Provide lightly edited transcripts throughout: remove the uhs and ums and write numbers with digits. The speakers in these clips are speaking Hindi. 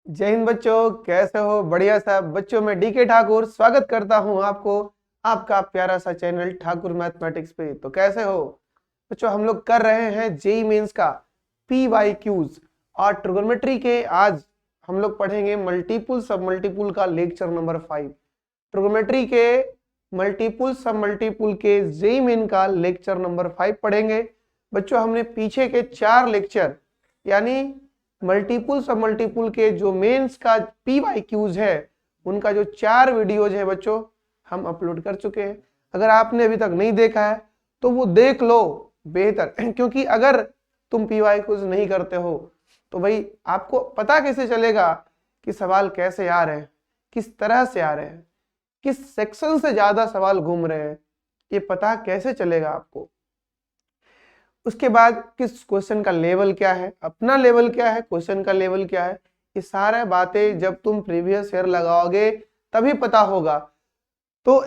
जय हिंद बच्चों, कैसे हो? बढ़िया साहब। बच्चों, मैं डीके ठाकुर स्वागत करता हूं आपको आपका प्यारा सा चैनल ठाकुर मैथमेटिक्स पे। तो कैसे हो बच्चों? हम लोग कर रहे हैं जेई मेंस का PYQs और ट्रिगोनोमेट्री के। आज हम लोग पढ़ेंगे मल्टीपुल सब मल्टीपुल का लेक्चर नंबर 5। ट्रिगोनोमेट्री के मल्टीपुल सब मल्टीपुल के जेई मेन का लेक्चर नंबर 5 पढ़ेंगे। बच्चों, हमने पीछे के 4 लेक्चर यानी मल्टीपुल सब मल्टीपुल के जो मेंस का PYQs है उनका जो 4 वीडियोज है बच्चों, हम अपलोड कर चुके हैं। अगर आपने अभी तक नहीं देखा है तो वो देख लो, बेहतर। क्योंकि अगर तुम PYQs नहीं करते हो तो भाई आपको पता कैसे चलेगा कि सवाल कैसे आ रहे हैं, किस तरह से आ रहे हैं, किस सेक्शन से ज्यादा सवाल घूम रहे हैं, ये पता कैसे चलेगा आपको। उसके बाद किस क्वेश्चन का लेवल क्या है, अपना लेवल क्या है, क्वेश्चन का लेवल क्या है, ये सारे बातें जब तुम प्रीवियस ईयर लगाओगे तभी पता होगा। तो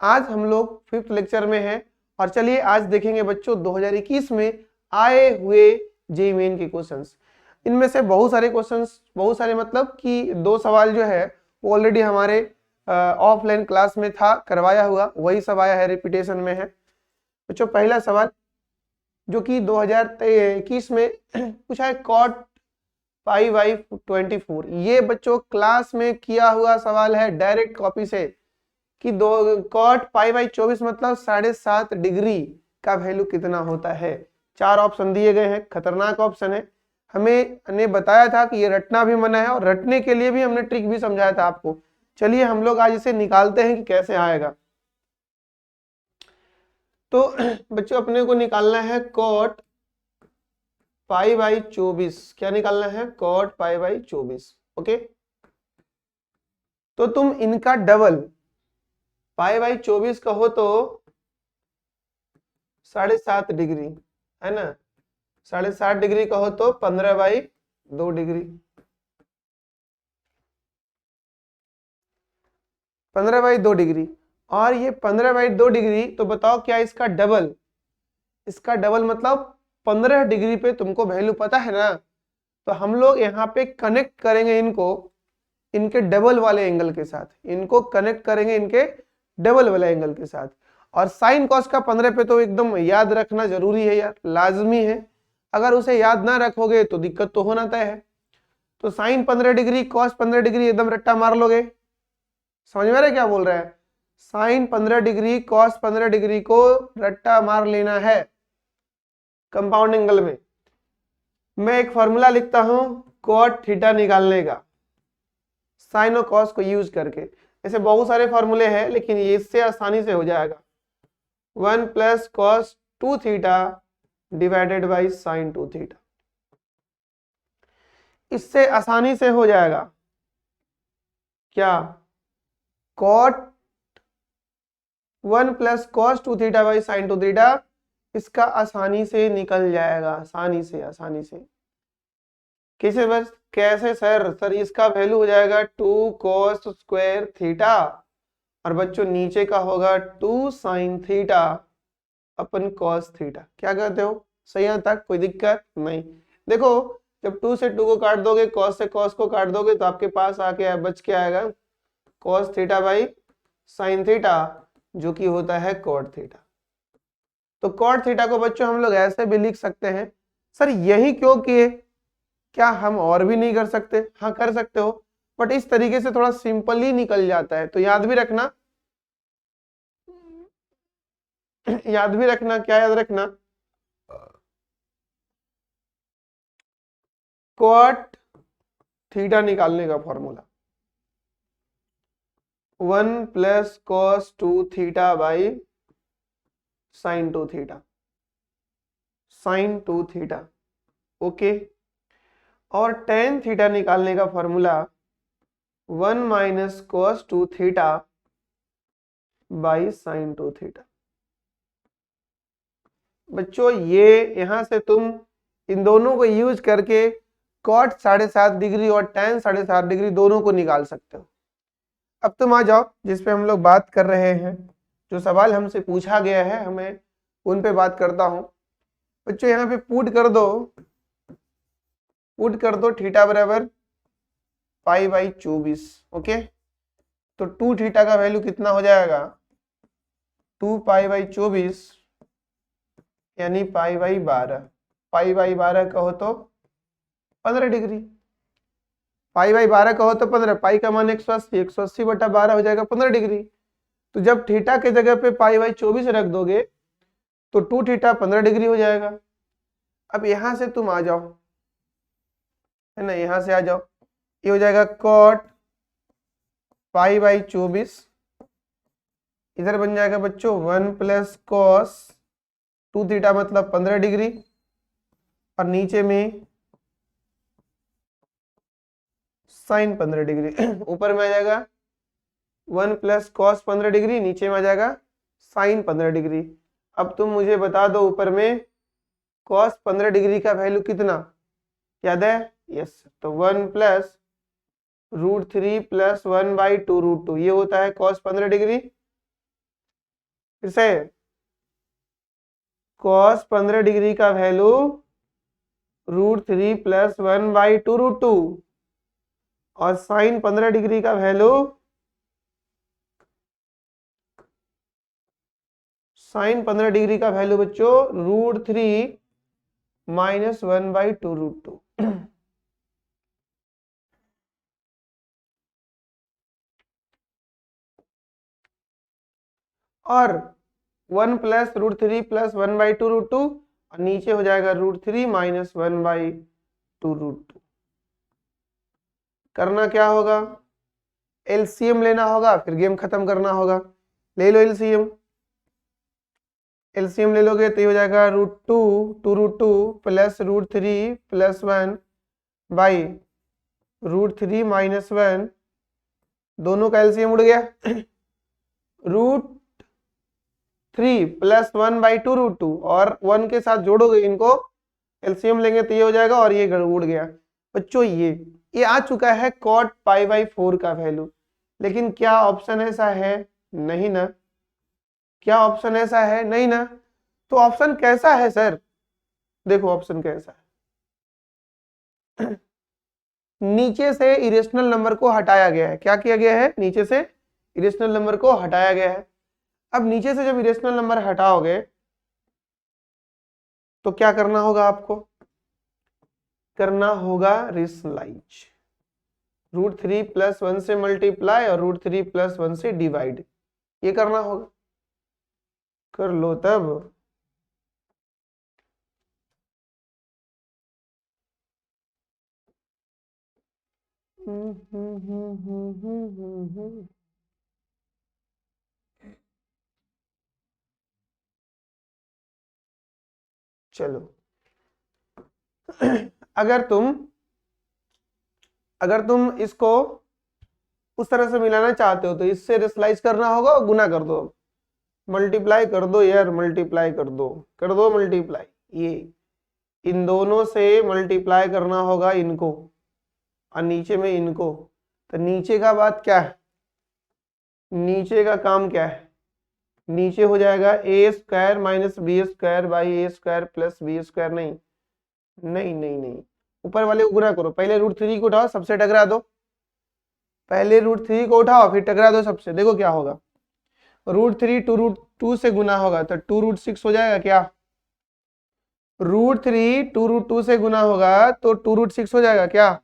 आज हम लोग 5th लेक्चर में हैं और चलिए आज देखेंगे बच्चों 2021 में आए हुए जेईई मेन के क्वेश्चंस। इनमें से बहुत सारे क्वेश्चंस, बहुत सारे मतलब कि 2 सवाल जो है वो ऑलरेडी हमारे ऑफलाइन क्लास में था करवाया हुआ, वही सब आया है, रिपीटेशन में है। बच्चों, पहला सवाल जो कि 2021 में पूछा है, कॉट पाई बाई 24। ये बच्चों क्लास में किया हुआ सवाल है डायरेक्ट कॉपी से कि कॉट पाई बाई 24 मतलब 7.5 डिग्री का वैल्यू कितना होता है। 4 ऑप्शन दिए गए हैं, खतरनाक ऑप्शन है। हमें बताया था कि ये रटना भी मना है और रटने के लिए भी हमने ट्रिक भी समझाया था आपको। चलिए हम लोग आज इसे निकालते हैं कि कैसे आएगा। तो बच्चों, अपने को निकालना है कॉट पाई बाई 24। क्या निकालना है? Cot pi by 24। ओके, तो तुम इनका डबल पाई बाई 24 कहो तो 7.5 डिग्री है ना। 7.5 डिग्री कहो तो 15/2 डिग्री। 15/2 डिग्री। और ये 15/2 डिग्री, तो बताओ क्या इसका डबल? इसका डबल मतलब 15 डिग्री पे तुमको वैल्यू पता है ना। तो हम लोग यहाँ पे कनेक्ट करेंगे इनको इनके डबल वाले एंगल के साथ, इनको कनेक्ट करेंगे इनके डबल वाले एंगल के साथ। और साइन कॉस का 15 पे तो एकदम याद रखना जरूरी है यार, लाजमी है। अगर उसे याद ना रखोगे तो दिक्कत तो होना तय है। तो साइन 15 डिग्री कॉस 15 डिग्री एकदम रट्टा मार लोगे। समझ में आ रहा है क्या बोल रहा है? साइन 15 डिग्री कॉस 15 डिग्री को रट्टा मार लेना है कंपाउंड एंगल में। मैं एक फॉर्मूला लिखता हूं कॉट थीटा निकालने का साइन और कॉस को यूज करके। ऐसे बहुत सारे फॉर्मूले हैं लेकिन ये इससे आसानी से हो जाएगा। 1 + cos 2 theta divided by sine 2 theta. इससे आसानी से हो जाएगा क्या? Cot 1 + cos 2 theta by sine 2 theta, इसका आसानी से निकल जाएगा, आसानी से। कैसे? बस कैसे सर इसका वैल्यू हो जाएगा 2 cos स्क्वायर थीटा और बच्चों नीचे का होगा 2 sin थीटा अपन cos थीटा। क्या कहते हो? सही यहाँ तक कोई दिक्कत नहीं? देखो, जब 2 से 2 को काट दोगे, cos से cos को काट दोगे तो आपके पास आके बच के आएगा cos theta by sin theta, जो कि होता है cot थीटा। तो cot थीटा को बच्चों हम लोग ऐसे भी लिख सकते हैं। सर यही क्यों किए? क्या हम और भी नहीं कर सकते? हाँ कर सकते हो, बट इस तरीके से थोड़ा सिंपली निकल जाता है। तो याद भी रखना क्या याद रखना? कॉट थीटा निकालने का formula 1 + cos 2 theta by sine 2 theta, sine 2 theta. Okay, और tan थीटा निकालने का formula 1 - cos 2 theta by sine 2 theta. बच्चों, ये यहां से तुम इन दोनों को यूज करके cot 7.5 डिग्री और tan 7.5 डिग्री दोनों को निकाल सकते हो। अब तुम आ जाओ जिस पे हम लोग बात कर रहे हैं, जो सवाल हमसे पूछा गया है, हमें उन पे बात करता हूं। बच्चों यहाँ पे पुट कर दो थीटा बराबर पाई बाई 24। ओके, तो 2 थीटा का वैल्यू कितना हो जाएगा, 2 पाई बाई 24 यानी पाई बाई 12। पाई बाई 12 कहो तो 15 डिग्री। पाई बाई 12 कहो तो 15, पाई का मान 180, 180 बटा 12 हो जाएगा 15 डिग्री। तो जब थीटा के जगह पे पाई बाई 24 रख दोगे तो 2 थीटा 15 डिग्री हो जाएगा। अब यहां से तुम आ जाओ, है ना, यहां से आ जाओ, ये हो जाएगा कॉट पाई बाई 24, इधर बन जाएगा बच्चों 1 प्लस कॉस 2 थीटा मतलब 15 डिग्री, और नीचे में साइन 15 डिग्री। ऊपर में आ जाएगा 1 प्लस कॉस 15 डिग्री, नीचे में आ जाएगा साइन 15 डिग्री। अब तुम मुझे बता दो ऊपर में कॉस 15 डिग्री का वैल्यू कितना, याद है? यस, तो 1 प्लस √3 प्लस 1 बाई 2 √2, ये होता है कॉस 15 डिग्री। फिर से कॉस 15 डिग्री का वैल्यू √3 प्लस 1 बाई 2 √2, और साइन 15 डिग्री का वैल्यू साइन 15 डिग्री का वैल्यू बच्चों √3 माइनस 1 बाई 2 √2। और 1 प्लस √3 प्लस 1 बाई 2 √2, और नीचे हो जाएगा √3 माइनस 1 बाई 2 √2। करना क्या होगा, एलसीएम लेना होगा, फिर गेम खत्म करना होगा। ले लो एलसीएम, एलसीएम ले लोगे तो ये हो जाएगा √2 2 √2 प्लस √3 प्लस 1 बाई √3 माइनस 1, दोनों का एलसीएम उड़ गया। √3 प्लस 1 बाई 2 √2, और 1 के साथ जोड़ोगे इनको, एलसीएम लेंगे तो ये हो जाएगा, और ये उड़ गया। बच्चों ये आ चुका है कॉट पाई बाई 4 का वैल्यू, लेकिन क्या ऑप्शन ऐसा है? नहीं ना। क्या ऑप्शन ऐसा है? नहीं ना। तो ऑप्शन कैसा है सर? देखो ऑप्शन कैसा है। नीचे से इरेशनल नंबर को हटाया गया है। क्या किया गया है? नीचे से इरेशनल नंबर को हटाया गया है। अब नीचे से जब इरेशनल नंबर हटाओगे तो क्या करना होगा आपको? करना होगा रेशनलाइज, √3 प्लस 1 से मल्टीप्लाई और √3 प्लस 1 से डिवाइड, ये करना होगा। कर लो तब। चलो, अगर तुम इसको उस तरह से मिलाना चाहते हो तो इससे रेशनलाइज करना होगा और गुना कर दो, मल्टीप्लाई कर दो यार, मल्टीप्लाई कर दो मल्टीप्लाई, ये इन दोनों से मल्टीप्लाई करना होगा इनको, और नीचे में इनको। तो नीचे का बात क्या है? नीचे का काम क्या है? नीचे हो जाएगा a² minus b² by a² plus b²। नहीं नहीं नहीं नहीं, ऊपर वाले को गुना करो, पहले √3 को उठाओ, सबसे टकरा दो, पहले √3 को उठाओ फिर टकरा दो सबसे, देखो क्या होगा। √3 2 से गुना होगा तो 2√6 हो जाएगा क्या? √3 2√2 से गुना होगा तो 2√6 हो जाएगा क्या?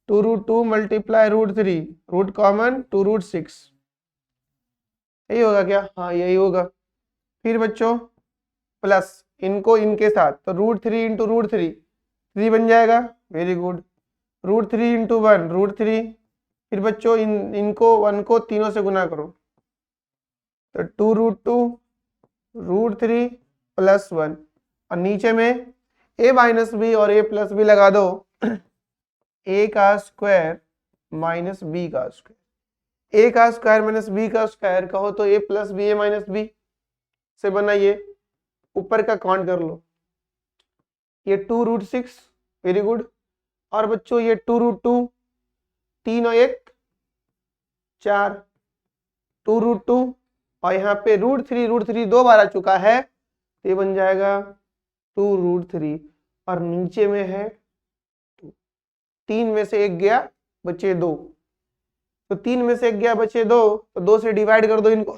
2√2 मल्टीप्लाई √3, रूट कॉमन 2√6, यही होगा क्या? हाँ यही होगा। फिर बच्चों प्लस इनको इनके साथ, तो √3 इंटू √3 3 बन जाएगा, वेरी गुड। √3 इंटू 1 √3, फिर बच्चों इनको 1 को तीनों से गुना करो, तो 2√2 √3 प्लस 1, और नीचे में a माइनस बी और a प्लस बी लगा दो, a का स्क्वायर माइनस b का स्क्वायर, a का स्क्वायर माइनस b का स्क्वायर कहो तो a plus b a minus b से बना, ये ऊपर का काउंट कर लो, ये 2√6, वेरी गुड। और बच्चों ये 2√2, 3 और 1 4, 2√2, और यहाँ पे √3 दो बार आ चुका है, तो ये बन जाएगा 2√3, और नीचे में है 3 में से 1 गया बचे 2, तो 3 में से 1 गया, बचे 2, तो 2 से डिवाइड कर दो इनको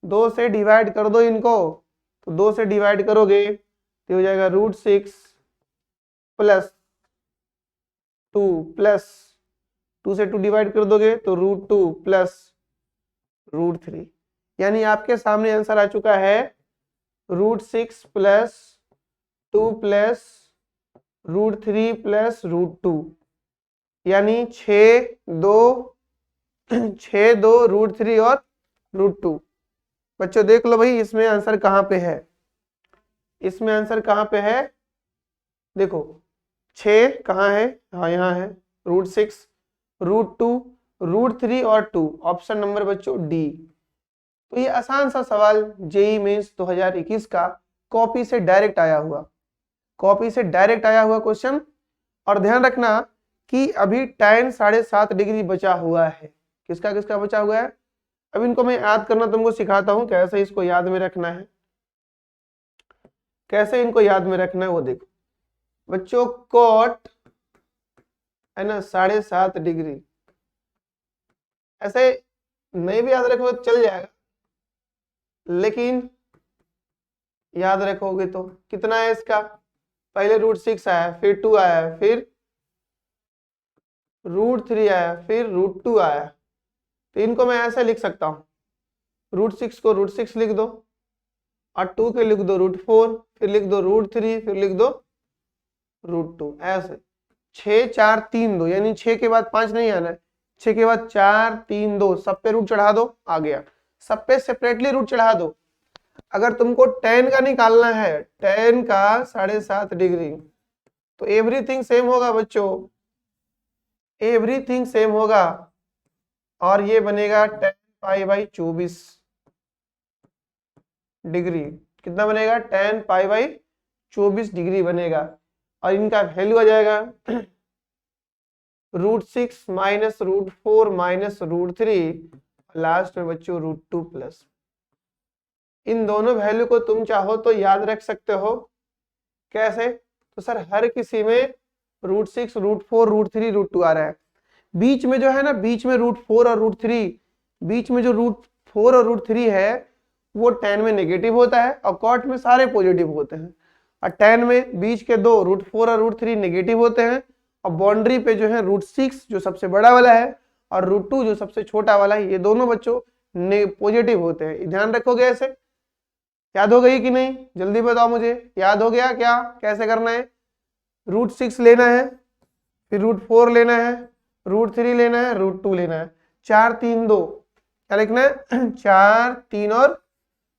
2 से डिवाइड कर दो इनको, तो 2 से डिवाइड करोगे तो हो जाएगा √6 प्लस 2 प्लस 2 से 2 डिवाइड कर दोगे तो √2 प्लस √3, यानी आपके सामने आंसर आ चुका है √6 प्लस 2 प्लस √3 प्लस √2, यानी 6 2 √3 और √2। बच्चों देख लो भाई इसमें आंसर कहाँ पे है, इसमें आंसर कहाँ पे है, देखो 6 कहाँ है, हाँ यहाँ है, √6 √2 √3 और 2, ऑप्शन नंबर बच्चों डी। तो ये आसान सा सवाल जेईई मेंस 2021 का कॉपी से डायरेक्ट आया हुआ, कॉपी से डायरेक्ट आया हुआ क्वेश्चन। और ध्यान रखना कि अभी tan 7.5 डिग्री बचा हुआ है, किसका किसका बचा हुआ है। अब इनको मैं याद करना तुमको सिखाता हूं, कैसे इसको याद में रखना है, कैसे इनको याद में रखना है वो देखो बच्चों। कॉट है ना 7.5 डिग्री, ऐसे नहीं भी याद रखोगे तो चल जाएगा, लेकिन याद रखोगे तो कितना है इसका, पहले √6 आया, फिर 2 आया, फिर √3 आया, फिर √2 आया। तो इनको मैं ऐसे लिख सकता हूँ, √6 को √6 लिख दो और 2 के लिख दो √4, फिर लिख दो √3, फिर लिख दो √2, ऐसे 6 4 3 2, यानी 6 के बाद 5 नहीं आना है, 6 के बाद 4 3 2, सब पे रूट चढ़ा दो, आ गया। सब पे सेपरेटली रूट चढ़ा दो। अगर तुमको tan का निकालना है, tan का 7.5 डिग्री, तो एवरीथिंग सेम होगा बच्चों, एवरीथिंग सेम होगा, और ये बनेगा tan π/24 डिग्री। कितना बनेगा, tan π/24 डिग्री बनेगा, और इनका वैल्यू आ जाएगा √6 माइनस √4 माइनस √3, लास्ट में बच्चों √2 प्लस। इन दोनों वैल्यू को तुम चाहो तो याद रख सकते हो, कैसे, तो सर हर किसी में √6 √4 √3 √2 आ रहा है, बीच में जो है ना, बीच में √4 और √3, बीच में जो √4 और √3 है वो tan में नेगेटिव होता है और कॉट में सारे पॉजिटिव होते हैं। और tan में बीच के दो √4 और √3 नेगेटिव होते हैं, और बाउंड्री पे जो है √6 जो सबसे बड़ा वाला है और √2 जो सबसे छोटा वाला है, ये दोनों बच्चों पॉजिटिव होते हैं। ध्यान रखोगे, ऐसे याद हो गई कि नहीं, जल्दी बताओ मुझे, याद हो गया क्या, कैसे करना है, √6 लेना है, फिर √4 लेना है, √3 लेना है, √2 लेना है, 4 3 2, क्या लिखना है 4 3 और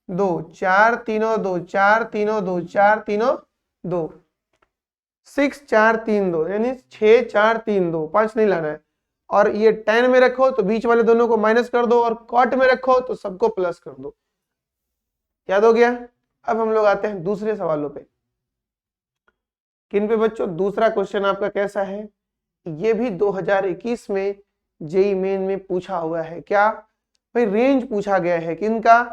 2, 4 3 और 2, 4 3 और 2, 4 3 और 2, 6 4 3 2, यानी 6 4 3 2, 5 नहीं लाना है। और ये tan में रखो तो बीच वाले दोनों को माइनस कर दो, और कॉट में रखो तो सबको प्लस कर दो। याद हो गया। अब हम लोग आते हैं दूसरे सवालों पे। किन पे बच्चों, दूसरा क्वेश्चन आपका कैसा है, ये भी 2021 में जेईई मेन में पूछा हुआ है। क्या भाई, रेंज पूछा गया है किनका,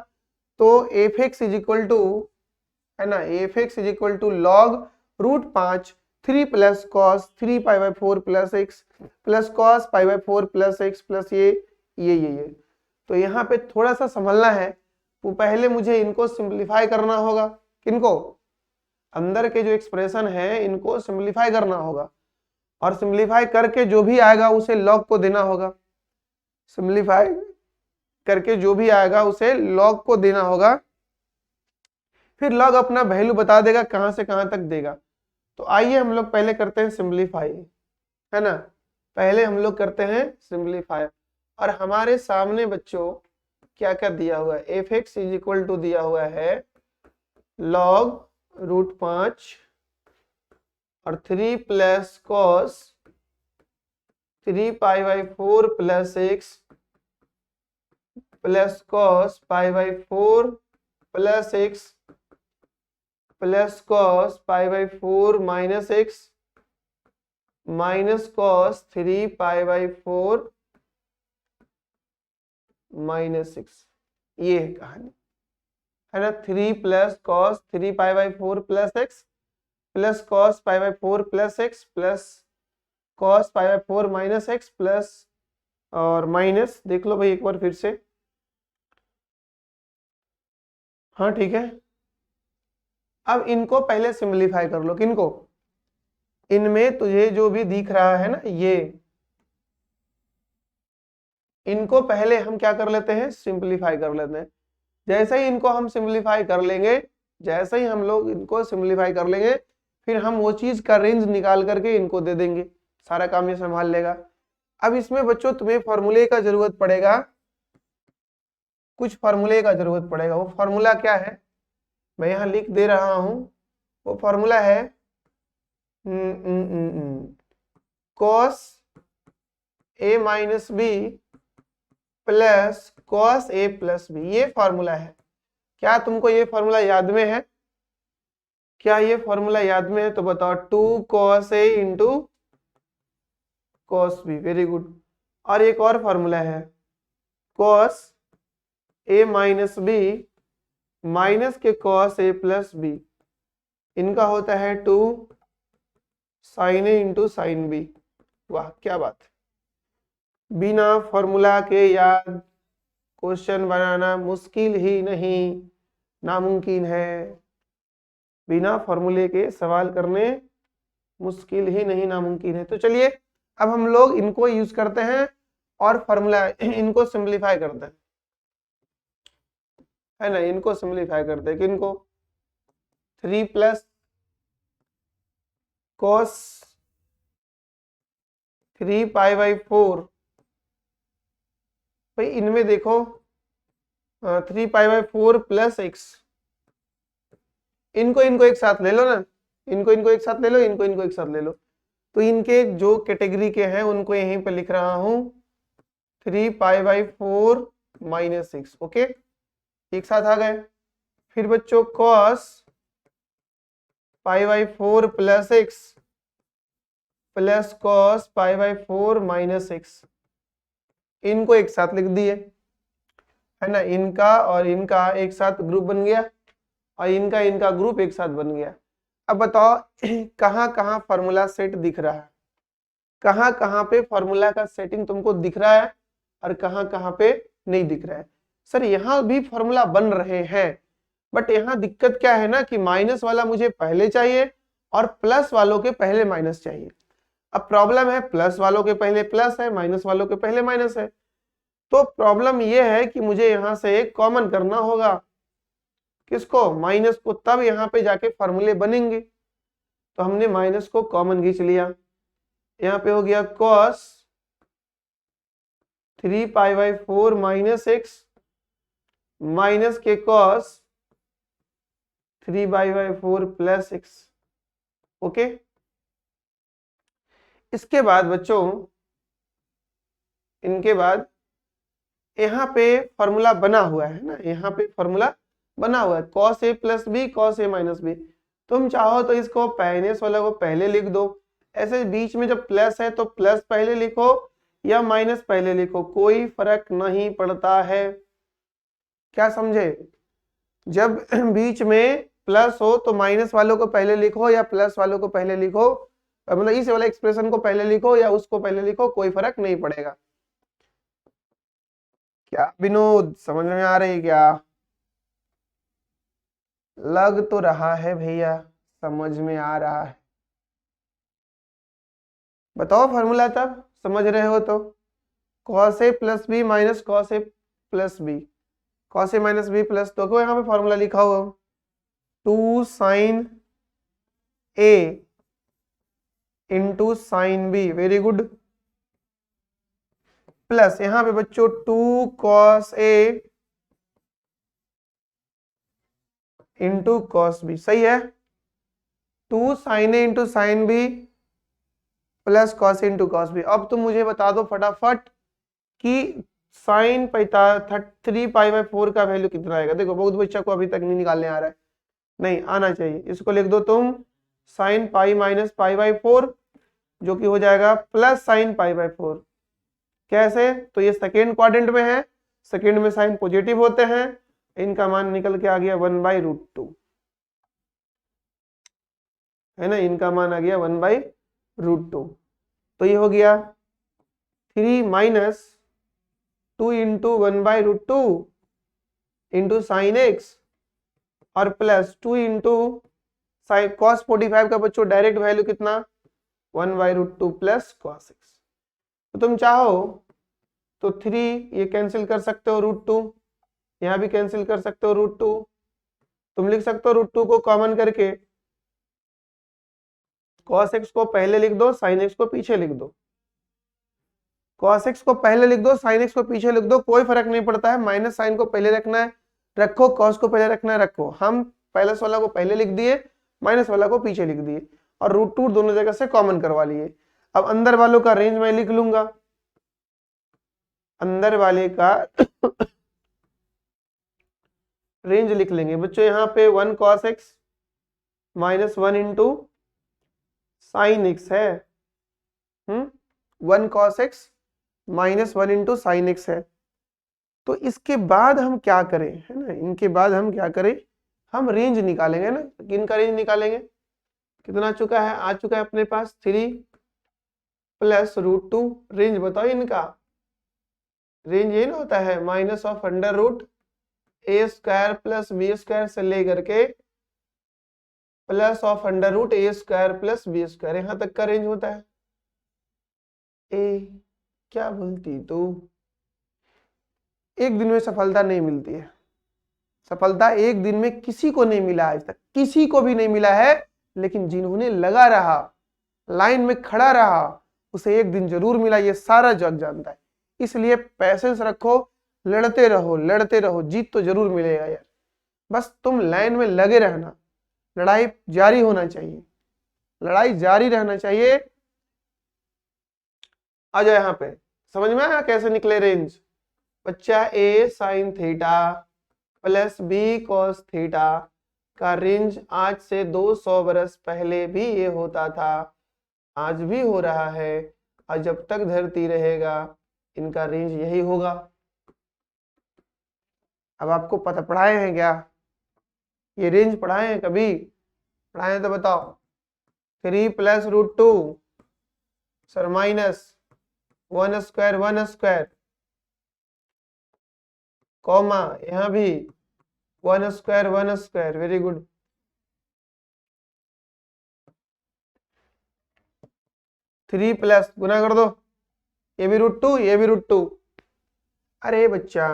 तो f(x) है ना, f(x) log √5 3 plus cos 3 π/4 plus x plus cos π/4 plus x plus ये। तो यहाँ पे थोड़ा सा संभलना है, वो पहले मुझे इनको सिंप्लीफाई करना होगा, किनको, अंदर के जो एक्सप्रेशन है इनको सिंप्लीफाई करना होगा, और सिंप्लीफाई करके जो भी आएगा उसे लॉग को देना होगा, सिंप्लीफाई करके जो भी आएगा उसे लॉग को देना होगा, फिर लॉग अपना वैल्यू बता देगा कहां से कहां तक देगा। तो आइए हम लोग पहले करते हैं सिंप्लीफाई, है ना, पहले हम लोग करते हैं सिंप्लीफाई। और हमारे सामने बच्चों क्या क्या दिया हुआ है, f(x) दिया हुआ है log √5 और 3 plus cos 3 π/4 plus x plus cos π/4 plus x plus cos π/4 minus x minus cos 3 π/4 minus 6, ये है कहानी, है ना। 3 plus cos 3 π/4 plus x plus cos π/4 plus x plus cos pi by 4 minus x plus और माइनस, देख लो भाई एक बार फिर से। हाँ ठीक है, अब इनको पहले सिंपलीफाई कर लो। किनको? इनमें तुझे जो भी दिख रहा है ना ये, इनको पहले हम क्या कर लेते हैं, सिंपलीफाई कर लेते हैं। जैसे ही इनको हम सिंपलीफाई कर लेंगे, जैसे ही हम लोग इनको सिंपलीफाई कर लेंगे, फिर हम वो चीज का रेंज निकाल करके इनको दे देंगे, सारा काम ये संभाल लेगा। अब इसमें बच्चों तुम्हें फॉर्मूले का जरूरत पड़ेगा, कुछ फॉर्मूले का जरूरत पड़ेगा। वो फॉर्मूला क्या है मैं यहाँ लिख दे रहा हूं। वो फॉर्मूला है cos a minus b plus cos a plus b, ये फॉर्मूला है। क्या तुमको ये फॉर्मूला याद में है? क्या ये फॉर्मूला याद में है? तो बताओ, 2 cos a into cos b, very good. और एक और फॉर्मूला है cos a minus b minus के cos a प्लस बी, इनका होता है 2 sin a into sine b. वाह क्या बात है, बिना फॉर्मूला के याद क्वेश्चन बनाना मुश्किल ही नहीं, नामुमकिन है। बिना फॉर्मूले के सवाल करने मुश्किल ही नहीं, नामुमकिन है। तो चलिए अब हम लोग इनको यूज करते हैं और फॉर्मूला इनको सिंपलीफाई करते हैं, है ना। इनको सिंपलीफाई करते हैं, किनको? 3 प्लस cos 3 पाई बाई 4, भाई इनमें देखो 3 पाई बाई 4 प्लस एक्स, इनको एक साथ ले लो ना, इनको एक साथ ले लो, इनको एक साथ ले लो। तो इनके जो कैटेगरी के हैं उनको यहीं पे लिख रहा हूं, 3 पाई बाई 4 माइनस 6, ओके, एक साथ आ गए। फिर बच्चों cos pi by 4 plus x plus cos pi by 4 minus x, इनको एक साथ लिख दिए, है ना। इनका और इनका एक साथ ग्रुप बन गया और इनका ग्रुप एक साथ बन गया। अब बताओ कहाँ कहाँ फॉर्मूला सेट दिख रहा है, कहाँ कहाँ पे फॉर्मूला का सेटिंग तुमको दिख रहा है और कहाँ कहाँ पे नहीं दिख रहा है। सर यहाँ भी फॉर्मूला बन रहे हैं, बट यहाँ दिक्कत क्या है ना कि माइनस वाला मुझे पहले चाहिए और प्लस वालों के पहले माइनस चाहिए। अब प्रॉब्लम है प्लस वालों के पहले प्लस है, माइनस वालों के पहले माइनस है। तो प्रॉब्लम यह है कि मुझे यहाँ से एक कॉमन करना होगा, किसको? माइनस को, तब यहाँ पे जाके फॉर्मूले बनेंगे। तो हमने माइनस को कॉमन खींच लिया, यहाँ पे हो गया cos 3 pi by 4 minus x minus के cos 3 pi by 4 plus x, okay. इसके बाद बच्चों, इनके बाद यहाँ पे फॉर्मूला बना हुआ है ना, यहाँ पे फॉर्मूला बना हुआ है cos a plus b cos a minus b. तुम चाहो तो इसको माइनस वाला को पहले लिख दो, ऐसे बीच में जब प्लस है तो प्लस पहले लिखो या माइनस पहले लिखो, कोई फर्क नहीं पड़ता है। क्या समझे? जब बीच में प्लस हो तो माइनस वालों को पहले लिखो या प्लस वालों को पहले लिखो, मतलब इस वाला एक्सप्रेशन को पहले लिखो या उसको पहले लिखो, कोई फर्क नहीं पड़ेगा। क्या विनोद, समझ में आ रही क्या? लग तो रहा है भैया, समझ में आ रहा है। बताओ फॉर्मूला तब समझ रहे हो तो, cos a plus b minus cos a plus b, cos a minus b plus, तो क्यों यहाँ पे फॉर्मूला लिखा हुआ 2 sine a into sine b, very good, plus यहाँ पे बच्चों 2 cos a into cos b, सही है। 2 sine a into sine b plus cos a into cos b। अब तुम मुझे बता दो फटाफट कि साइन 3 पाई बाई 4 का वैल्यू कितना आएगा। देखो बहुत बच्चा को अभी तक नहीं निकालने आ रहा है, नहीं आना चाहिए। इसको लिख दो तुम sine pi minus pi by 4, जो कि हो जाएगा प्लस साइन पाई बाई 4। कैसे? तो ये सेकेंड क्वाड्रेंट में है, सेकेंड में साइन पॉजिटिव होते हैं, इनका मान निकल के आ गया 1/√2, है ना, इनका मान आ गया 1/√2। तो ये हो गया 3 minus 2 into 1/√2 into sine x और प्लस 2 इंटू साइन कॉस 45 का बच्चों डायरेक्ट वैल्यू कितना 1/√2 प्लस कॉस एक्स। तो तुम चाहो तो 3 ये कैंसिल कर सकते हो √2, यहाँ भी कैंसिल कर सकते हो √2, तुम लिख सकते हो √2 को कॉमन करके cos x को पहले लिख दो, sin x को पीछे लिख दो। cos x को पहले लिख दो, sin x को पीछे लिख दो, कोई फर्क नहीं पड़ता है। माइनस साइन को पहले रखना है रखो, cos को पहले रखना है रखो। हम प्लस वाला को पहले लिख दिए, माइनस वाला को पीछे लिख दिए और √2 दोनों जगह से कॉमन करवा लिए। अब अंदर वालों का रेंज मैं लिख लूंगा, अंदर वाले का रेंज लिख लेंगे बच्चों। यहाँ पे 1 cos x minus 1 into sine x है, 1 cos x minus 1 into sine x है। तो इसके बाद हम क्या करें, है ना, इनके बाद हम क्या करें, हम रेंज निकालेंगे ना। किनका रेंज निकालेंगे, कितना आ चुका है, आ चुका है अपने पास 3 प्लस √2। रेंज बताओ इनका, रेंज ये ना होता है minus of under root a square plus b square से लेकर के plus of under root a square plus b square, यहां तक का रेंज होता है। ए क्या बोलती तू, एक दिन में सफलता नहीं मिलती है। सफलता एक दिन में किसी को नहीं मिला, आज तक किसी को भी नहीं मिला है, लेकिन जिन्होंने लगा रहा, लाइन में खड़ा रहा, उसे एक दिन जरूर मिला, ये सारा जग जानता है। इसलिए पैसेंस रखो, लड़ते रहो, जीत तो जरूर मिलेगा यार। बस तुम लाइन में लगे रहना, लड़ाई जारी होना चाहिए, लड़ाई जारी रहना चाहिए। आ जाओ यहाँ पे, समझ में आया कैसे निकले रेंज बच्चा। A sine theta plus B cos theta का रेंज आज से 200 बरस पहले भी ये होता था, आज भी हो रहा है, और जब तक धरती रहेगा इनका रेंज यही होगा। अब आपको पता पढ़ाए हैं क्या, ये रेंज पढ़ाए हैं कभी, पढ़ाए हैं तो बताओ। 3 plus √2 sir minus 1 square comma यहाँ भी 1 square, very good. Three plus गुना कर दो, ये भी √2 ये भी √2। अरे बच्चा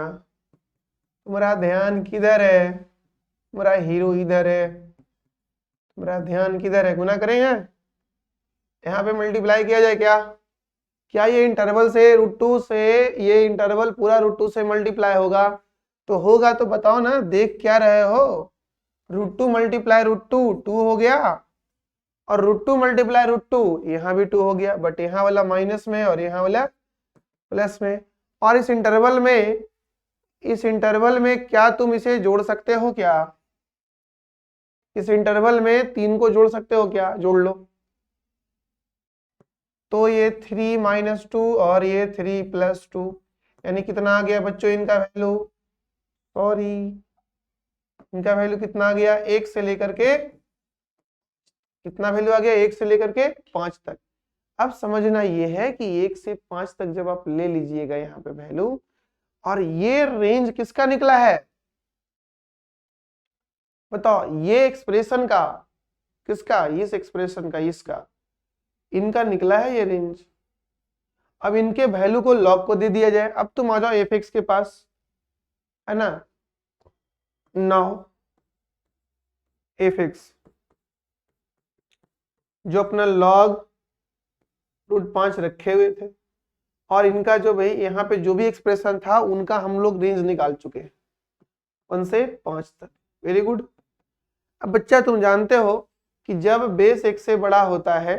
तुम्हारा ध्यान किधर है, तुम्हारा हीरो इधर है, तुम्हारा ध्यान किधर है। गुना करें यहाँ पे मल्टीप्लाई किया जाए क्या ये इंटरवल से √2 से, ये इंटरवल पूरा √2 से मल्टीप्लाई होगा? तो होगा तो बताओ ना, देख क्या रहे हो। √2 मल्टीप्लाई √2 2 हो गया, और √2 मल्टीप्लाई √2 यहाँ भी 2 हो गया, बट यहाँ वाला माइनस में और यहाँ वाला प्लस में। और इस इंटरवल में क्या तुम इसे जोड़ सकते हो क्या? इस इंटरवल में 3 को जोड़ सकते हो क्या? जोड़ लो। तो ये 3 माइनस 2 और ये 3 प्लस 2, यानी कितना आ गया बच्चों इनका वैल्यू, सॉरी इनका वैल्यू कितना आ गया, 1 से लेकर के कितना वैल्यू आ गया, 1 से लेकर के 5 तक। अब समझना ये है कि 1 से 5 तक जब आप ले लीजिएगा यहाँ पे वैल्यू, और ये रेंज किसका निकला है बताओ, ये एक्सप्रेशन का, किसका, इस एक्सप्रेशन का, इसका, इनका निकला है ये रेंज। अब इनके वैल्यू को लॉग को दे दिया जाए। अब तुम आ जाओ f(x) के पास, है ना, नाउ f(x) जो अपना log √5 रखे हुए थे, और इनका जो भाई यहाँ पे जो भी एक्सप्रेशन था उनका हम लोग रेंज निकाल चुके हैं 1 से 5 तक। Very good. अब बच्चा तुम जानते हो कि जब बेस 1 से बड़ा होता है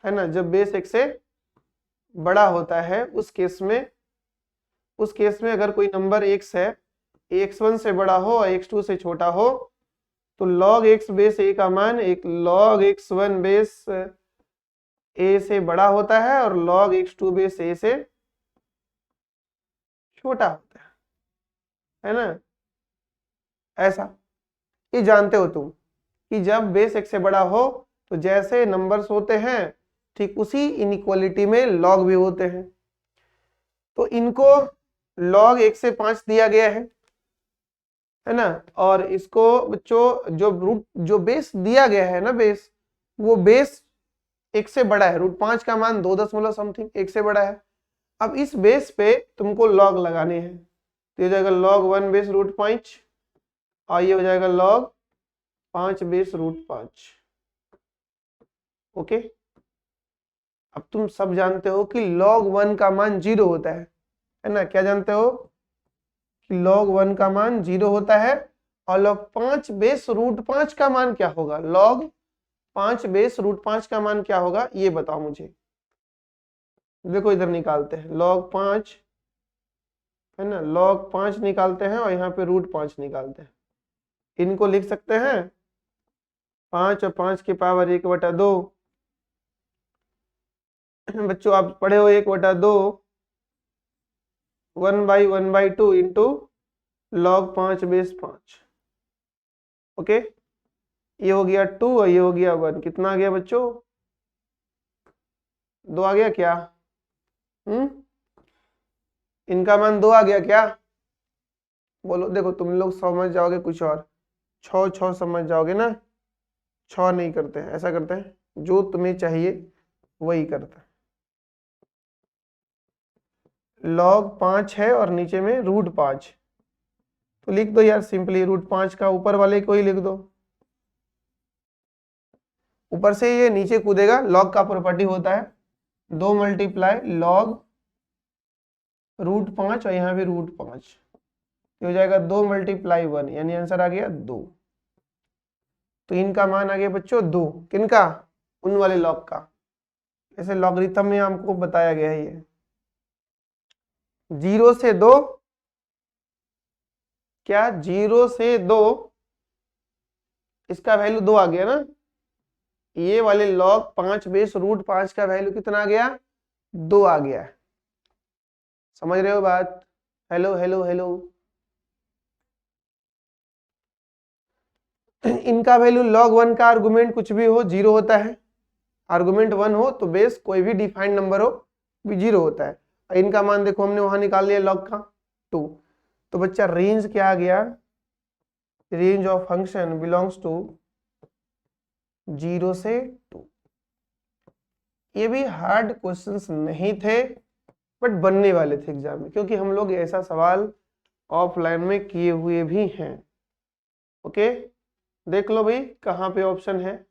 ना, जब बेस 1 से बड़ा होता है उस केस में अगर कोई नंबर x है, x1 से बड़ा हो और x2 से छोटा हो, तो log x बेस a का मान एक log x1 बेस a से बड़ा होता है और log x2 बेस a से छोटा होता है ना। ऐसा ये जानते हो तुम कि जब बेस 1 से बड़ा हो तो जैसे नंबर्स होते हैं ठीक उसी इनइक्वालिटी में लॉग भी होते हैं। तो इनको लॉग 1 से 5 दिया गया है ना, और इसको बच्चों जो बेस दिया गया है ना, बेस वो बेस 1 से बड़ा है, √5 का मान 2 दशमलव समथिंग 1 से बड़ा है। अब इस बेस पे तुमको लॉग लगाने हैं, तो ये हो जाएगा log 1 बेस √5 और ये हो जाएगा log 5 बेस √5। ओके, अब तुम सब जानते हो कि log 1 का मान 0 होता है ना, क्या जानते हो कि log 1 का मान 0 होता है, और log 5 बेस √5 का मान क्या होगा, log 5 बेस √5 का मान क्या होगा ये बताओ मुझे। देखो इधर निकालते हैं log 5 है ना, log 5 निकालते हैं और यहाँ पे √5 निकालते हैं। इनको लिख सकते हैं 5 और 5 की पावर 1/2। बच्चों आप पढ़े हो 1/2 1/2 इंटू log 5 बेस 5। ओके, ये हो गया 2 और ये हो गया 1, कितना आ गया बच्चों, 2 आ गया क्या? इनका मान 2 आ गया क्या? बोलो, देखो तुम लोग समझ जाओगे कुछ और, 6 समझ जाओगे ना, 6 नहीं करते हैं, ऐसा करते हैं जो तुम्हें चाहिए वही करते हैं। log 5 है और नीचे में √5, तो लिख दो यार सिंपली √5 का ऊपर वाले को ही लिख दो, ऊपर से ये नीचे कूदेगा। log का प्रॉपर्टी होता है 2 मल्टीप्लाई log √5 और यहाँ भी √5, ये हो जाएगा 2 मल्टीप्लाई 1, यानी आंसर आ गया 2। तो इनका मान आ गया बच्चों 2, किनका, उन वाले log का। ऐसे लॉगरिथम में हमको बताया गया है ये 0 से 2, क्या 0 से 2, इसका वैल्यू 2 आ गया ना, ये वाले log 5 बेस √5 का वैल्यू कितना आ गया, 2 आ गया। समझ रहे हो बात? Hello hello hello. इनका वैल्यू log 1 का आर्गुमेंट कुछ भी हो 0 होता है, आर्गुमेंट 1 हो तो बेस कोई भी डिफाइंड नंबर हो भी 0 होता है। इनका मान देखो हमने वहां निकाल लिया log का 2, तो बच्चा रेंज क्या आ गया, range of function belongs to 0 से 2। ये भी हार्ड क्वेश्चंस नहीं थे बट बनने वाले थे एग्जाम में, क्योंकि हम लोग ऐसा सवाल ऑफलाइन में किए हुए भी हैं। ओके, देख लो भाई कहाँ पे ऑप्शन है,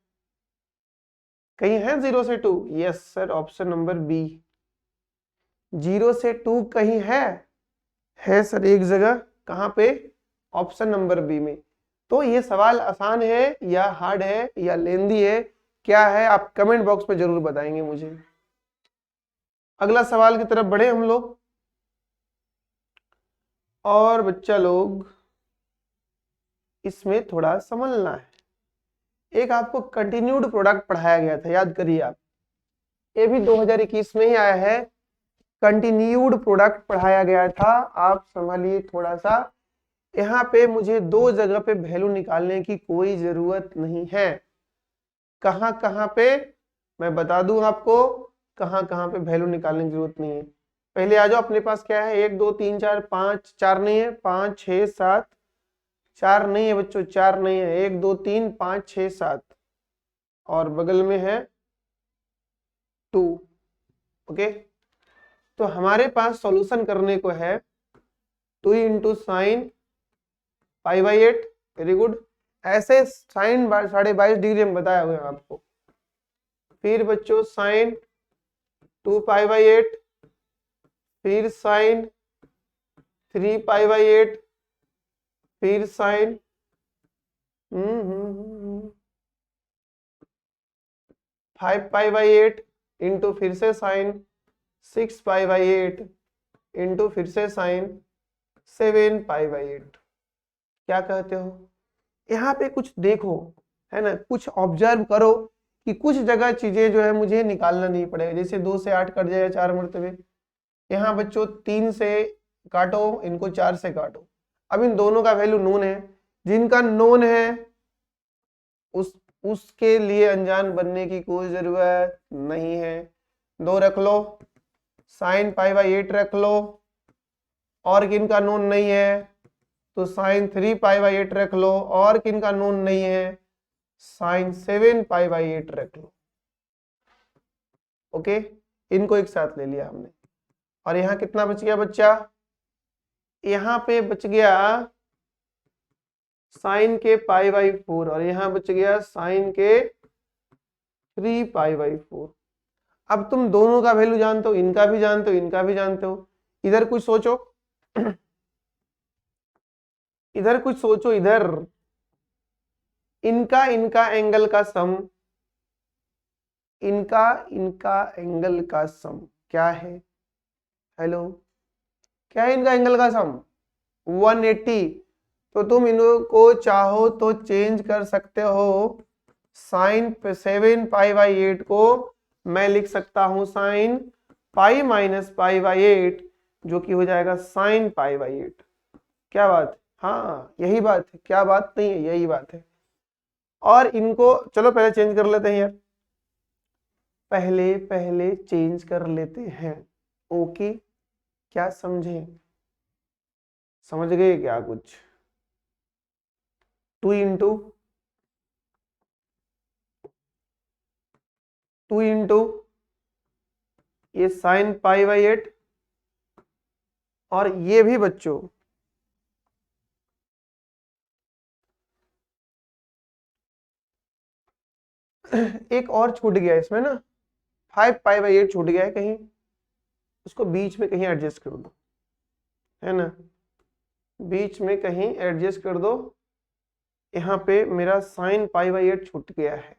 कहीं है 0 से 2? Yes sir, option number b 0 से 2 कहीं है सर एक जगह, कहाँ पे, ऑप्शन नंबर बी में। तो ये सवाल आसान है या हार्ड है या लेंदी है, क्या है, आप कमेंट बॉक्स में जरूर बताएंगे मुझे। अगला सवाल की तरफ बढ़े हम लोग, और बच्चा लोग इसमें थोड़ा समझना है। एक आपको कंटिन्यूड प्रोडक्ट पढ़ाया गया था, याद करिए आप, ये भी 2021 में ही आया है, कंटिन्यूड प्रोडक्ट पढ़ाया गया था। आप संभालिए थोड़ा सा, यहाँ पे मुझे 2 जगह पे वैल्यू निकालने की कोई जरूरत नहीं है। कहाँ कहाँ पे मैं बता दूं आपको, कहाँ कहाँ पे वैल्यू निकालने की जरूरत नहीं है। पहले आ जाओ, अपने पास क्या है, 1 2 3 4 5, 4 नहीं है, 5 6 7, 4 नहीं है बच्चों, 4 नहीं है, 1 2 3 5 6 7, और बगल में है 2। ओके, तो हमारे पास सॉल्यूशन करने को है 2 इंटू साइन π/8, वेरी गुड। ऐसे साइन 22.5 डिग्री में बताया हुआ है आपको। फिर बच्चों साइन 2π/8, फिर साइन 3π/8, फिर साइन 5π/8 इंटू फिर से साइन 6π/8 इंटू फिर से साइन 7π/8। क्या कहते हो? यहाँ पे कुछ देखो, है ना, कुछ ऑब्जर्व करो कि कुछ जगह चीजें जो है मुझे निकालना नहीं पड़ेगा। जैसे 2 से 8 कट जाएगा 4 मरतबे, यहाँ बच्चों 3 से काटो, इनको 4 से काटो। अब इन दोनों का वैल्यू नोन है, जिनका नोन है उसके लिए अनजान बनने की कोई जरूरत नहीं है। 2 रख लो, साइन पाई बाई 8 रख लो, और किन का नोन नहीं है तो साइन 3 पाई बाई 8 रख लो, और किन का नोन नहीं है साइन 7 पाई बाई 8 रख लो। ओके, इनको एक साथ ले लिया हमने। और यहाँ कितना बच गया बच्चा, यहाँ पे बच गया साइन के पाई बाई 4, और यहाँ बच गया साइन के 3 पाई बाई 4। अब तुम दोनों का वैल्यू जानते हो, इनका भी जानते हो, इनका भी जानते हो। इधर कुछ सोचो इधर कुछ सोचो, इधर इनका एंगल का सम, इनका एंगल का सम क्या है? हेलो, क्या है इनका एंगल का सम? 180। तो तुम इनको चाहो तो चेंज कर सकते हो। साइन 7 पाई बाई 8 को मैं लिख सकता हूं sine pi minus pi by 8, जो कि हो जाएगा साइन पाई बाई 8। क्या बात है? हाँ यही बात है, क्या बात नहीं है, यही बात है। और इनको चलो पहले चेंज कर लेते हैं यार, पहले चेंज कर लेते हैं। ओके, क्या समझे? समझ गए क्या कुछ? 2 इंटू ये साइन पाई बाई 8, और ये भी बच्चों एक और छूट गया इसमें ना, 5 पाई बाई 8 छूट गया है कहीं, उसको बीच में कहीं एडजस्ट कर दो, है ना, बीच में कहीं एडजस्ट कर दो। यहाँ पे मेरा साइन पाई बाई 8 छूट गया है,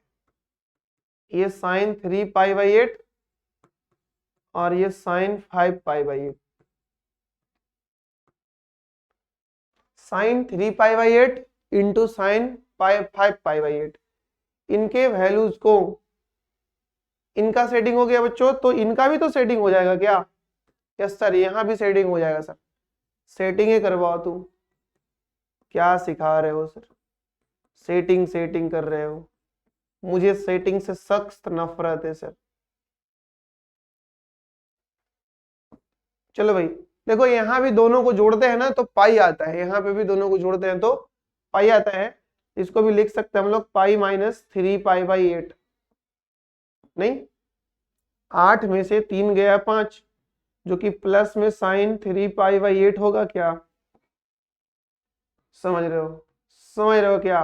ये साइन 3 पाई बाई 8 और ये sine 5 pi by 8। Sine 3 pi by 8 into sine 5 pi by 8, इनके वैल्यूज को, इनका सेटिंग हो गया बच्चों, तो इनका भी तो सेटिंग हो जाएगा क्या? यस सर, यहाँ भी सेटिंग हो जाएगा सर। सेटिंग ही करवाओ तुम, क्या सिखा रहे हो सर? सेटिंग कर रहे हो, मुझे सेटिंग से सख्त नफरत है सर। चलो भाई देखो, यहाँ भी दोनों को जोड़ते हैं ना तो पाई आता है, यहाँ पे भी दोनों को जोड़ते हैं तो पाई आता है। इसको भी लिख सकते हैं हम लोग पाई माइनस 3 पाई बाई 8। नहीं, 8 में से 3 गया 5, जो कि प्लस में साइन 3 पाई बाई 8 होगा क्या? समझ रहे हो? समझ रहे हो क्या?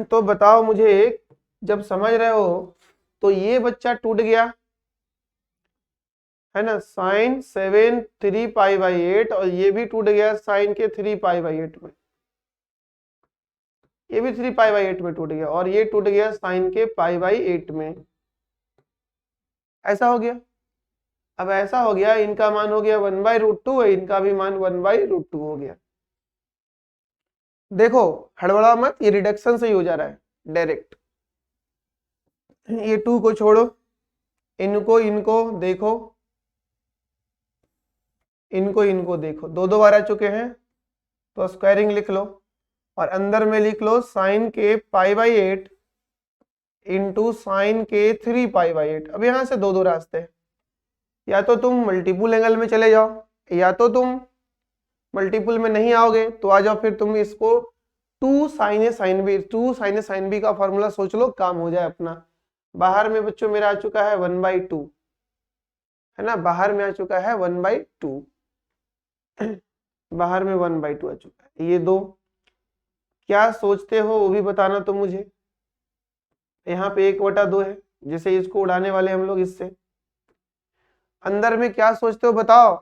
तो बताओ मुझे, जब समझ रहे हो तो ये बच्चा टूट गया है ना, साइन 7 3 पाई बाई 8, और ये भी टूट गया साइन के 3 पाई बाई 8 में, ये भी 3 पाई बाई 8 में टूट गया, और ये टूट गया साइन के पाई बाई 8 में। ऐसा हो गया। अब ऐसा हो गया, इनका मान हो गया 1/√2 है, इनका भी मान 1/√2 हो गया। देखो हड़बड़ा मत, ये रिडक्शन से ही हो जा रहा है डायरेक्ट। ये 2 को छोड़ो, इनको देखो, इनको देखो, दो बार आ चुके हैं, तो स्क्वायरिंग लिख लो, और अंदर में लिख लो साइन के पाई बाई 8 इंटू साइन के 3 पाई बाई 8। अब यहाँ से दो रास्ते हैं, या तो तुम मल्टीपल एंगल में चले जाओ, या तो तुम मल्टीपल में नहीं आओगे तो आ जाओ फिर तुम इसको 2 साइन साइन बी का फॉर्मूला सोच लो, काम हो जाए अपना। बाहर में बच्चों मेरा आ चुका है 1/2, है ना, बाहर में आ चुका है 1/2, बाहर में 1/2 आ चुका है। ये दो क्या सोचते हो वो भी बताना तो मुझे। यहाँ पे 1/2 है, जैसे इसको उड़ाने वाले हम लोग इससे। अंदर में क्या सोचते हो बताओ,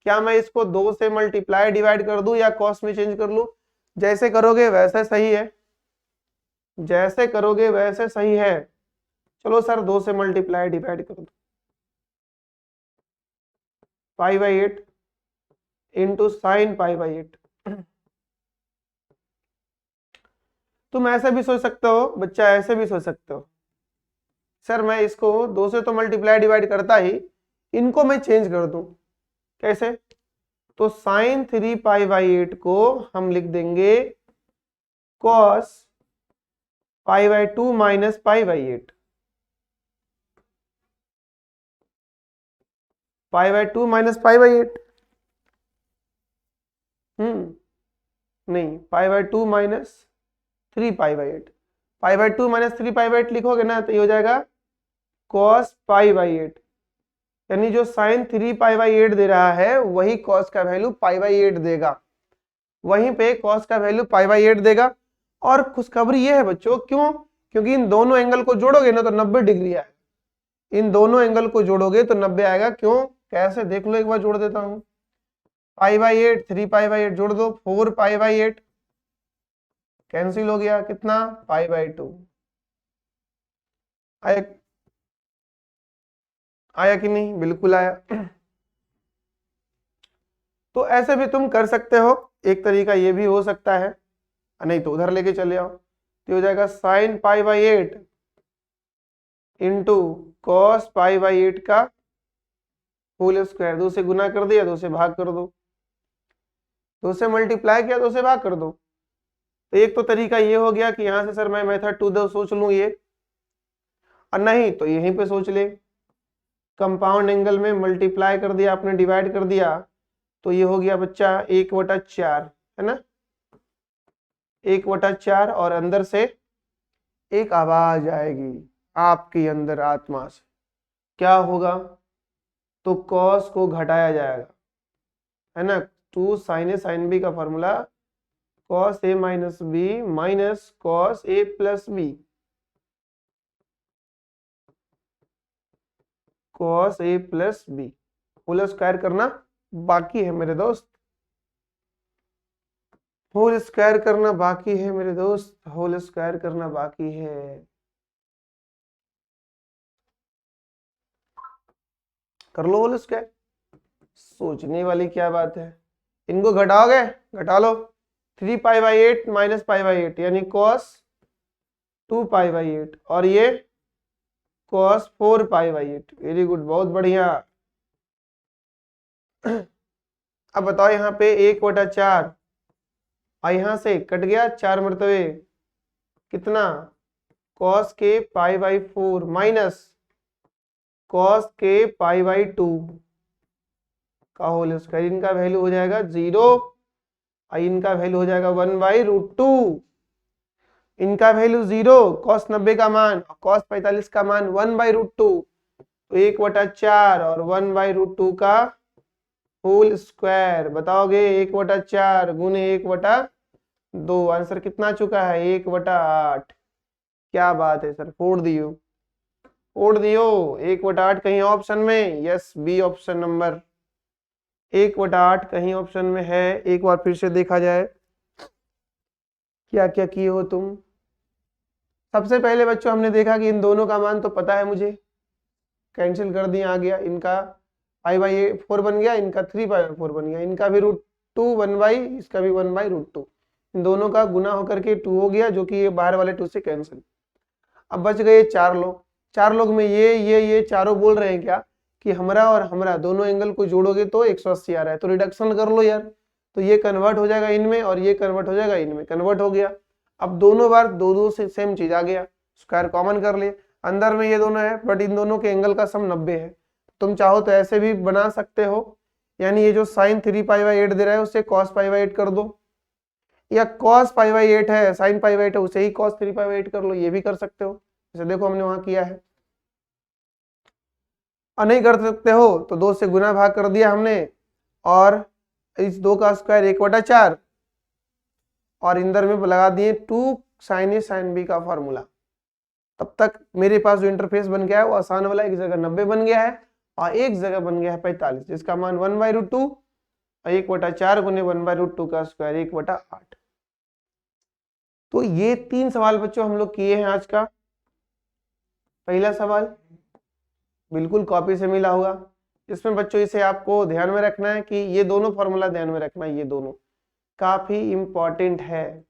क्या मैं इसको 2 से मल्टीप्लाई डिवाइड कर दूं या कॉस में चेंज कर लूं? जैसे करोगे वैसे सही है, जैसे करोगे वैसे सही है। चलो सर 2 से मल्टीप्लाई डिवाइड कर दो, पाई by 8 into sine pi by 8। तुम ऐसे भी सोच सकते हो बच्चा, ऐसे भी सोच सकते हो, सर मैं इसको 2 से तो मल्टीप्लाई डिवाइड करता ही, इनको मैं चेंज कर दूं। कैसे? तो साइन 3 पाई बाई 8 को हम लिख देंगे कॉस π/2 माइनस π/8, π/2 माइनस π/8, नहीं, π/2 माइनस 3π/8, π/2 माइनस 3π/8 लिखोगे ना तो ये हो जाएगा cos π/8, यानी जो साइन 3π/8 दे रहा है वही cos का वैल्यू π/8 देगा, वहीं पे cos का वैल्यू π/8 देगा। और खुशखबरी ये है बच्चों, क्यों? क्योंकि इन दोनों एंगल को जोड़ोगे ना तो 90 डिग्री आएगा, इन दोनों एंगल को जोड़ोगे तो 90 आएगा। क्यों? कैसे देख लो, एक बार जोड़ देता हूं। π/8 3π/8 जोड़ दो, 4π/8 कैंसिल हो गया, कितना? π/2 आया, आया कि नहीं? बिल्कुल आया। तो ऐसे भी तुम कर सकते हो, एक तरीका ये भी हो सकता है, नहीं तो उधर लेके चले आओ, तो हो जाएगा साइन π/8 इंटू कॉस π/8 का होल स्क्वायर, 2 से गुना कर दिया, 2 से भाग कर दो, 2 से मल्टीप्लाई किया, 2 से भाग कर दो। तो एक तो तरीका ये हो गया कि यहां से सर मैं मेथड 2 दो सोच लूं ये, और नहीं तो यहीं पे सोच ले, कंपाउंड एंगल में मल्टीप्लाई कर दिया आपने, डिवाइड कर दिया, तो ये हो गया बच्चा 1/4, है ना, 1/4, और अंदर से एक आवाज आएगी आपके अंदर आत्मा से, क्या होगा? तो कॉस को घटाया जाएगा, है ना, 2 sin A sin B का formula cos A minus b minus cos A plus b, cos A plus b whole square करना बाकी है मेरे दोस्त, होल स्क्वायर करना बाकी है मेरे दोस्त, होल स्क्वायर करना बाकी है। कर लो होल स्क्वायर, सोचने वाली क्या बात है। इनको घटाओगे, घटा लो, 3π/8 माइनस π/8 यानी cos 2π/8, और ये cos 4π/8। वेरी गुड, बहुत बढ़िया। अब बताओ यहाँ पे 1/4, और यहाँ से कट गया 4 मरतबे, कितना? cos के π/4 माइनस cos के π/2 का होल स्क्वायर, इनका वैल्यू हो जाएगा 0, और इनका वैल्यू हो जाएगा 1/√2, इनका वैल्यू 0, cos 90 का मान, cos 45 का मान 1/√2, तो 1/4 और 1/√2 का होल स्क्वायर। बताओगे 1/4 गुने 1/2, आंसर कितना चुका है? 1/8। क्या बात है सर, फोड़ दियो, फोड़ दियो। 1/8 कहीं ऑप्शन में? यस, बी ऑप्शन नंबर, 1/8 कहीं ऑप्शन में है। एक बार फिर से देखा जाए क्या क्या किए हो तुम। सबसे पहले बच्चों हमने देखा कि इन दोनों का मान तो पता है मुझे, कैंसिल कर दिया, आ गया, इनका π/4 बन गया, इनका 3π/4 बन गया, इनका भी √2 इसका भी 1/√2, इन दोनों का गुना होकर के 2 हो गया, जो कि ये बाहर वाले 2 से कैंसिल। अब बच गए 4 लोग, 4 लोग में ये चारों बोल रहे हैं क्या कि हमरा और हमरा दोनों एंगल को जोड़ोगे तो 180 आ रहा है, तो रिडक्शन कर लो यार, तो ये कन्वर्ट हो जाएगा इनमें और ये कन्वर्ट हो जाएगा इनमें, कन्वर्ट हो गया। अब दोनों बार दो दो से सेम चीज आ गया, स्क्वायर कॉमन कर लिए, अंदर में ये दोनों है बट इन दोनों के एंगल का सम 90 है। तुम चाहो तो ऐसे भी बना सकते हो, यानी ये जो साइन 3π/8 दे रहा है उससे cos π/8 कर दो, या cos π/8 है sin π/8 है उसे ही cos 3π/8 कर लो, ये भी कर सकते हो, जैसे देखो हमने वहां किया है। और नहीं कर सकते हो तो 2 से गुना भाग कर दिया हमने, और इस 2 का स्क्वायर 1/4, और इंदर में लगा दिए 2 sin A sin B का फॉर्मूला। तब तक मेरे पास जो इंटरफेस बन गया है वो आसान वाला, एक जगह 90 बन गया है और एक जगह बन गया है 45, जिसका मान 1/√2 और 1/4 गुने 1/√2 का स्क्वायर 1/8। तो ये 3 सवाल बच्चों हम लोग किए हैं आज का। पहला सवाल बिल्कुल कॉपी से मिला होगा, इसमें बच्चों इसे आपको ध्यान में रखना है कि ये दोनों फॉर्मूला ध्यान में रखना है, ये दोनों काफी इंपॉर्टेंट है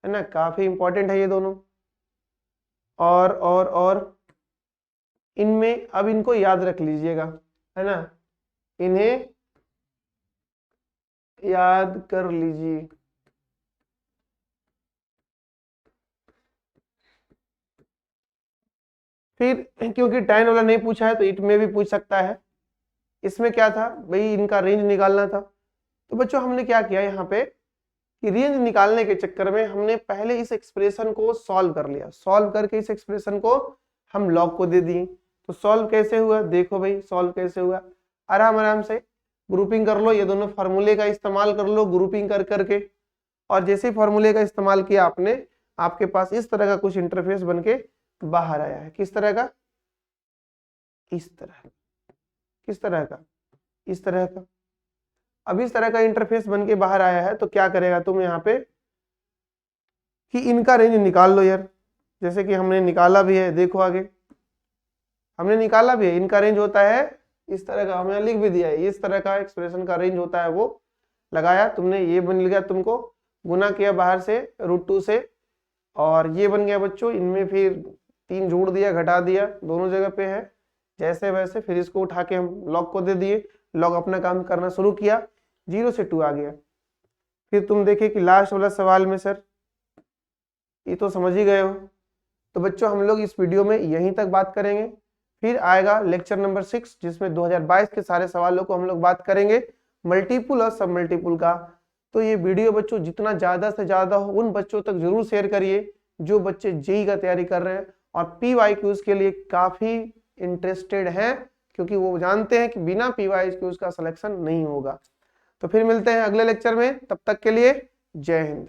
ना, काफी इंपॉर्टेंट है ये दोनों। और इनमें अब इनको याद रख लीजिएगा, है ना, इन्हें याद कर लीजिए। फिर क्योंकि 10 वाला नहीं पूछा है तो इट में भी पूछ सकता है। इसमें क्या था भाई, इनका रेंज निकालना था। तो बच्चों हमने क्या किया यहाँ पे कि रेंज निकालने के चक्कर में हमने पहले इस एक्सप्रेशन को सॉल्व कर लिया। सॉल्व करके इस एक्सप्रेशन को हम लॉग को दे दिए। तो सॉल्व कैसे हुआ, देखो भाई सॉल्व कैसे हुआ। आराम आराम से ग्रुपिंग कर लो, ये दोनों फार्मूले का इस्तेमाल कर लो ग्रुपिंग कर करके। और जैसे ही फार्मूले का इस्तेमाल किया आपने, आपके पास इस तरह का कुछ इंटरफेस बनके बाहर आया है। किस तरह का, इस तरह। किस तरह का, इस तरह का। अब इस तरह का इंटरफेस बनके बाहर आया है तो क्या करेगा तुम यहाँ पे कि इनका रेंज निकाल लो यार। जैसे कि हमने निकाला भी है, देखो आगे हमने निकाला भी है। इनका रेंज होता है इस तरह का, हमने लिख भी दिया है, इस तरह का एक्सप्रेशन का रेंज होता है। वो लगाया तुमने, ये बन गया, तुमको गुना किया बाहर से √2 से, और ये बन गया बच्चों। इनमें फिर 3 जोड़ दिया, घटा दिया, दोनों जगह पे है जैसे वैसे। फिर इसको उठा के हम लॉग को दे दिए, लॉग अपना काम करना शुरू किया, 0 से 2 आ गया। फिर तुम देखे कि लास्ट वाला सवाल में सर ये तो समझ ही गए हो। तो बच्चों हम लोग इस वीडियो में यहीं तक बात करेंगे। फिर आएगा लेक्चर नंबर 6 जिसमें 2022 के सारे सवालों को हम लोग बात करेंगे, मल्टीपुल और सब मल्टीपुल का। तो ये वीडियो बच्चों जितना ज्यादा से ज्यादा हो उन बच्चों तक जरूर शेयर करिए जो बच्चे जेईई का तैयारी कर रहे हैं और PYQs के लिए काफी इंटरेस्टेड हैं, क्योंकि वो जानते हैं कि बिना PYQs का सिलेक्शन नहीं होगा। तो फिर मिलते हैं अगले लेक्चर में, तब तक के लिए जय हिंद।